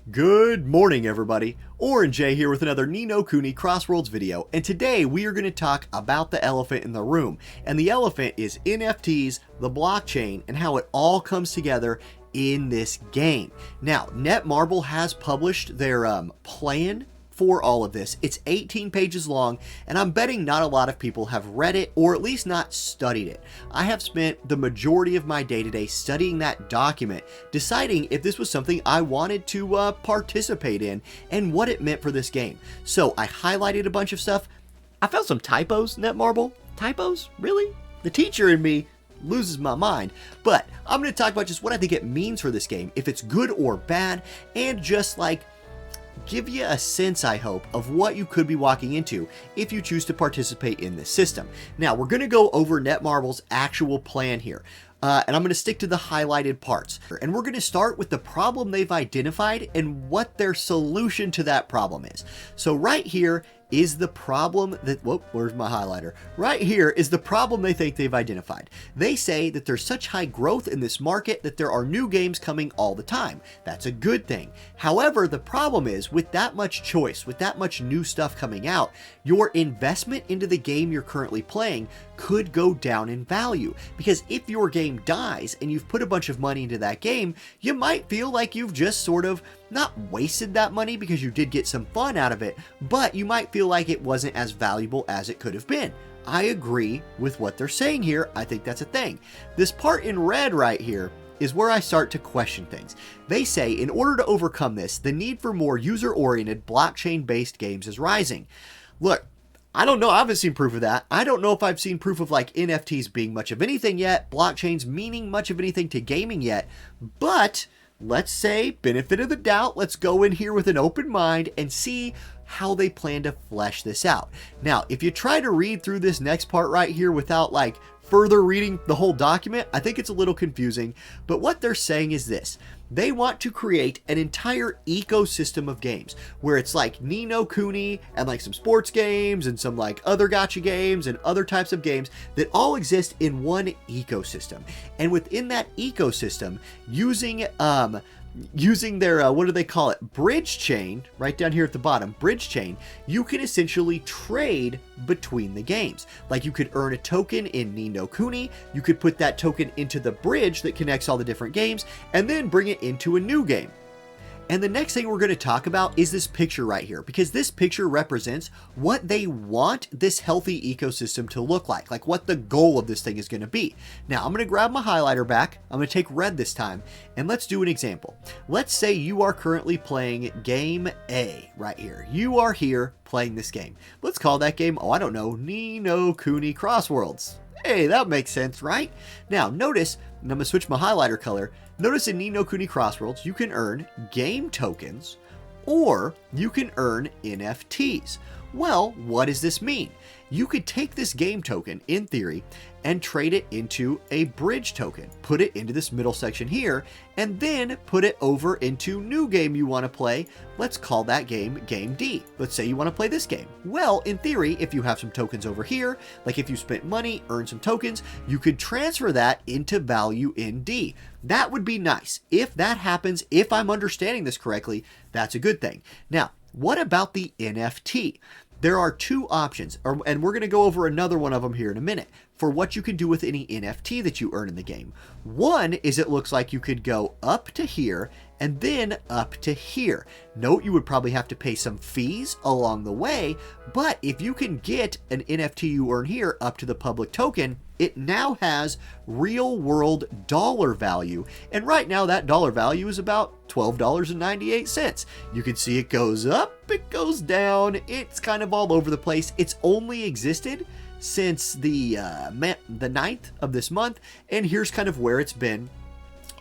Good morning, everybody. Orange J here with another No Kuni Crossworlds video, and today we are going to talk about the elephant in the room. And the elephant is NFTs, the blockchain, and how it all comes together in this game. Now, Netmarble has published their plan for all of this. It's 18 pages long, and I'm betting not a lot of people have read it, or at least not studied it. I have spent the majority of my day today studying that document, deciding if this was something I wanted to participate in and what it meant for this game. So I highlighted a bunch of stuff. I found some typos, Netmarble. Typos? Really? The teacher in me loses my mind. But I'm going to talk about just what I think it means for this game, if it's good or bad, and just like give you a sense, I hope, of what you could be walking into if you choose to participate in this system. Now, we're going to go over Netmarble's actual plan here. And I'm going to stick to the highlighted parts. And we're going to start with the problem they've identified and what their solution to that problem is. So right here is the problem that, whoop, where's my highlighter? Right here is the problem they think they've identified. They say that there's such high growth in this market that there are new games coming all the time. That's a good thing. However, the problem is with that much choice, with that much new stuff coming out, your investment into the game you're currently playing could go down in value. Because if your game dies and you've put a bunch of money into that game, you might feel like you've just sort of not wasted that money because you did get some fun out of it, but you might feel like it wasn't as valuable as it could have been. I agree with what they're saying here. I think that's a thing. This part in red right here is where I start to question things. They say in order to overcome this, the need for more user-oriented blockchain-based games is rising. Look, I don't know. I haven't seen proof of that. I don't know if I've seen proof of like NFTs being much of anything yet, blockchains meaning much of anything to gaming yet, but let's say, benefit of the doubt, let's go in here with an open mind and see how they plan to flesh this out. Now, if you try to read through this next part right here without like further reading the whole document, I think it's a little confusing, but what they're saying is this. They want to create an entire ecosystem of games where it's like Ni no Kuni and like some sports games and some like other gacha games and other types of games that all exist in one ecosystem. And within that ecosystem, using their, what do they call it? Bridge chain, right down here at the bottom, bridge chain, you can essentially trade between the games. Like you could earn a token in Ni no Kuni, you could put that token into the bridge that connects all the different games, and then bring it into a new game. And the next thing we're going to talk about is this picture right here, because this picture represents what they want this healthy ecosystem to look like what the goal of this thing is going to be. Now, I'm going to grab my highlighter back. I'm going to take red this time, and let's do an example. Let's say you are currently playing game A right here. You are here playing this game. Let's call that game, oh, I don't know, Ni no Kuni Crossworlds. Hey, that makes sense, right? Now, notice, and I'm going to switch my highlighter color. Notice in Ni no Kuni Crossworlds, you can earn game tokens or you can earn NFTs. Well, what does this mean? You could take this game token, in theory, and trade it into a bridge token. Put it into this middle section here, and then put it over into new game you want to play. Let's call that game Game D. Let's say you want to play this game. Well, in theory, if you have some tokens over here, like if you spent money, earn some tokens, you could transfer that into value in D. That would be nice. If that happens, if I'm understanding this correctly, that's a good thing. Now, what about the NFT? There are two options, and we're going to go over another one of them here in a minute, for what you can do with any NFT that you earn in the game. One is it looks like you could go up to here and then up to here. Note you would probably have to pay some fees along the way, but if you can get an NFT you earn here up to the public token, it now has real world dollar value. And right now that dollar value is about $12.98. You can see it goes up, it goes down, it's kind of all over the place. It's only existed since the 9th of this month, and here's kind of where it's been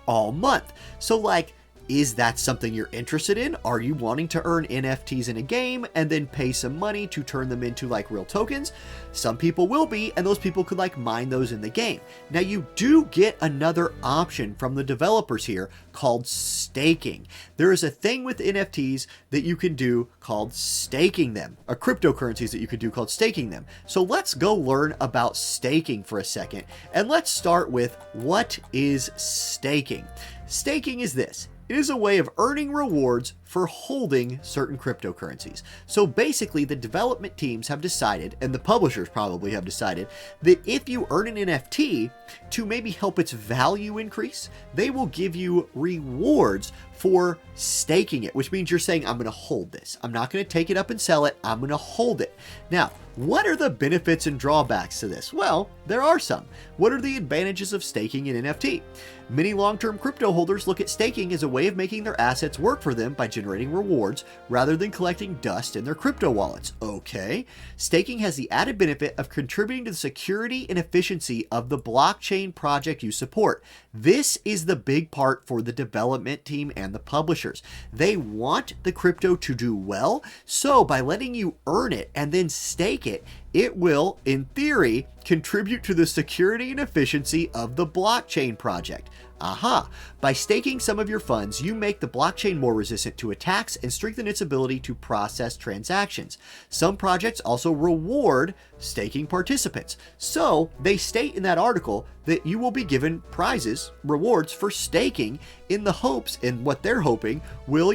all month. So like, is that something you're interested in? Are you wanting to earn NFTs in a game and then pay some money to turn them into like real tokens? Some people will be, and those people could like mine those in the game. Now you do get another option from the developers here called staking. There is a thing with NFTs that you can do called staking them, or cryptocurrencies that you could do called staking them. So let's go learn about staking for a second, and let's start with what is staking. Staking is this. It is a way of earning rewards for holding certain cryptocurrencies. So basically, the development teams have decided, and the publishers probably have decided, that if you earn an NFT to maybe help its value increase, they will give you rewards for staking it, which means you're saying, I'm going to hold this. I'm not going to take it up and sell it. I'm going to hold it. Now, what are the benefits and drawbacks to this? Well, there are some. What are the advantages of staking an NFT? Many long-term crypto holders look at staking as a way of making their assets work for them by generating rewards rather than collecting dust in their crypto wallets. Okay. Staking has the added benefit of contributing to the security and efficiency of the blockchain project you support. This is the big part for the development team and the publishers. They want the crypto to do well, so by letting you earn it and then stake it, it will, in theory, contribute to the security and efficiency of the blockchain project. Aha! By staking some of your funds, you make the blockchain more resistant to attacks and strengthen its ability to process transactions. Some projects also reward staking participants. So, they state in that article that you will be given prizes, rewards for staking in the hopes, and what they're hoping will,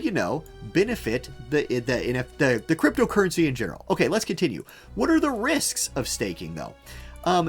benefit the cryptocurrency in general. Okay, let's continue. What are the risks of staking though?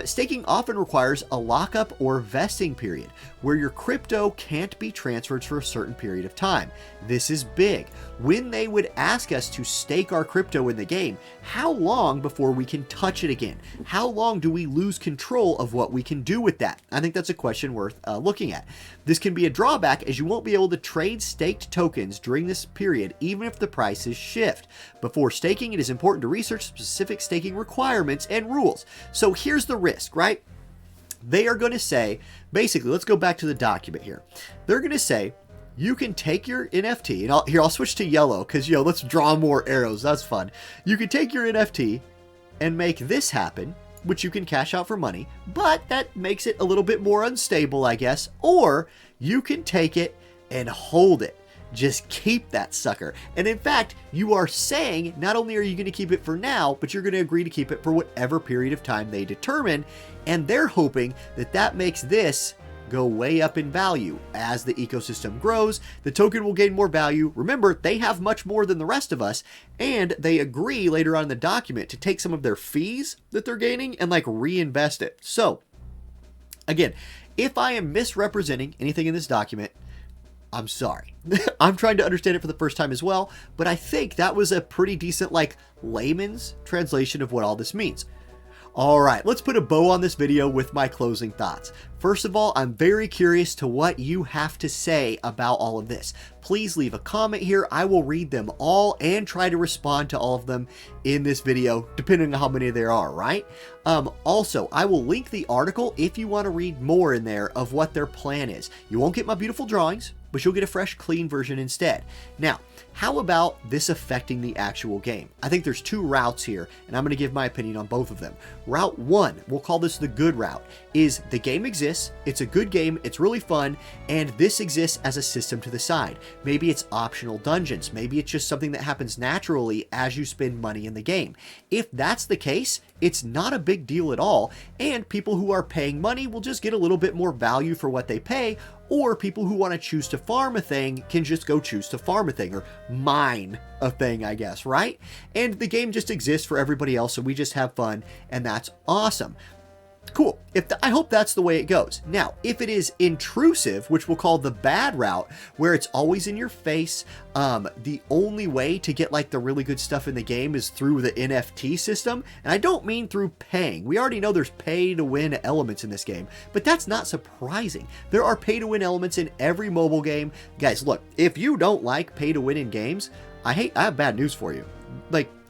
Staking often requires a lockup or vesting period where your crypto can't be transferred for a certain period of time. This is big. When they would ask us to stake our crypto in the game, how long before we can touch it again? How long do we lose control of what we can do with that? I think that's a question worth looking at. This can be a drawback as you won't be able to trade staked tokens during this period even if the prices shift. Before staking, it is important to research specific staking requirements and rules. So here's the risk, right? They are going to say, basically, let's go back to the document here. They're going to say, you can take your NFT, and I'll switch to yellow because, let's draw more arrows. That's fun. You can take your NFT and make this happen, which you can cash out for money, but that makes it a little bit more unstable, I guess. Or you can take it and hold it. Just keep that sucker. And in fact, you are saying not only are you going to keep it for now, but you're going to agree to keep it for whatever period of time they determine. And they're hoping that that makes this go way up in value. As the ecosystem grows, the token will gain more value. Remember, they have much more than the rest of us, and they agree later on in the document to take some of their fees that they're gaining and reinvest it. So, again, if I am misrepresenting anything in this document, I'm sorry. I'm trying to understand it for the first time as well, but I think that was a pretty decent, layman's translation of what all this means. All right, let's put a bow on this video with my closing thoughts. First of all, I'm very curious to what you have to say about all of this. Please leave a comment here. I will read them all and try to respond to all of them in this video, depending on how many there are, right? Also, I will link the article if you want to read more in there of what their plan is. You won't get my beautiful drawings, but you'll get a fresh, clean version instead. Now, how about this affecting the actual game? I think there's two routes here, and I'm going to give my opinion on both of them. Route one, we'll call this the good route, is the game exists, it's a good game, it's really fun, and this exists as a system to the side. Maybe it's optional dungeons, maybe it's just something that happens naturally as you spend money in the game. If that's the case, it's not a big deal at all, and people who are paying money will just get a little bit more value for what they pay, or people who want to choose to farm a thing can just go choose to farm a thing, or mine a thing, I guess, right? And the game just exists for everybody else, so we just have fun, and that's awesome. Cool. I hope that's the way it goes. Now, if it is intrusive, which we'll call the bad route, where it's always in your face, the only way to get the really good stuff in the game is through the NFT system. And I don't mean through paying. We already know there's pay to win elements in this game, but that's not surprising. There are pay to win elements in every mobile game. Guys, look, if you don't like pay to win in games, I have bad news for you.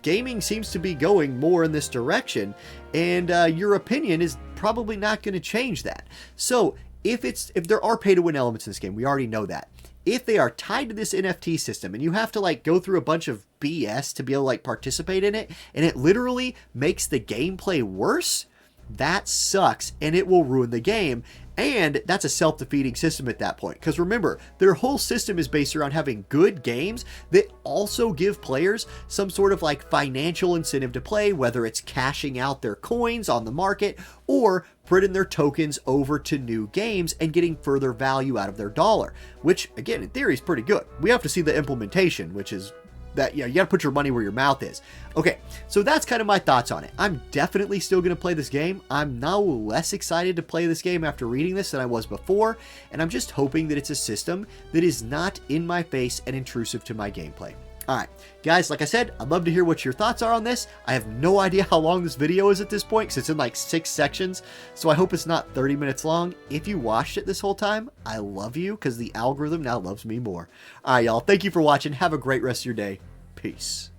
Gaming seems to be going more in this direction, and your opinion is probably not going to change that. So if there are pay to win elements in this game, we already know that. If they are tied to this NFT system and you have to go through a bunch of BS to be able to participate in it, and it literally makes the gameplay worse, that sucks, and it will ruin the game. And that's a self-defeating system at that point. Because remember, their whole system is based around having good games that also give players some sort of like financial incentive to play, whether it's cashing out their coins on the market or putting their tokens over to new games and getting further value out of their dollar, which again, in theory is pretty good. We have to see the implementation, which is that, you gotta put your money where your mouth is. Okay, so that's kind of my thoughts on it. I'm definitely still gonna play this game. I'm now less excited to play this game after reading this than I was before, and I'm just hoping that it's a system that is not in my face and intrusive to my gameplay. Alright, guys, like I said, I'd love to hear what your thoughts are on this. I have no idea how long this video is at this point because it's in like 6 sections, so I hope it's not 30 minutes long. If you watched it this whole time, I love you because the algorithm now loves me more. Alright, y'all, thank you for watching. Have a great rest of your day. Peace.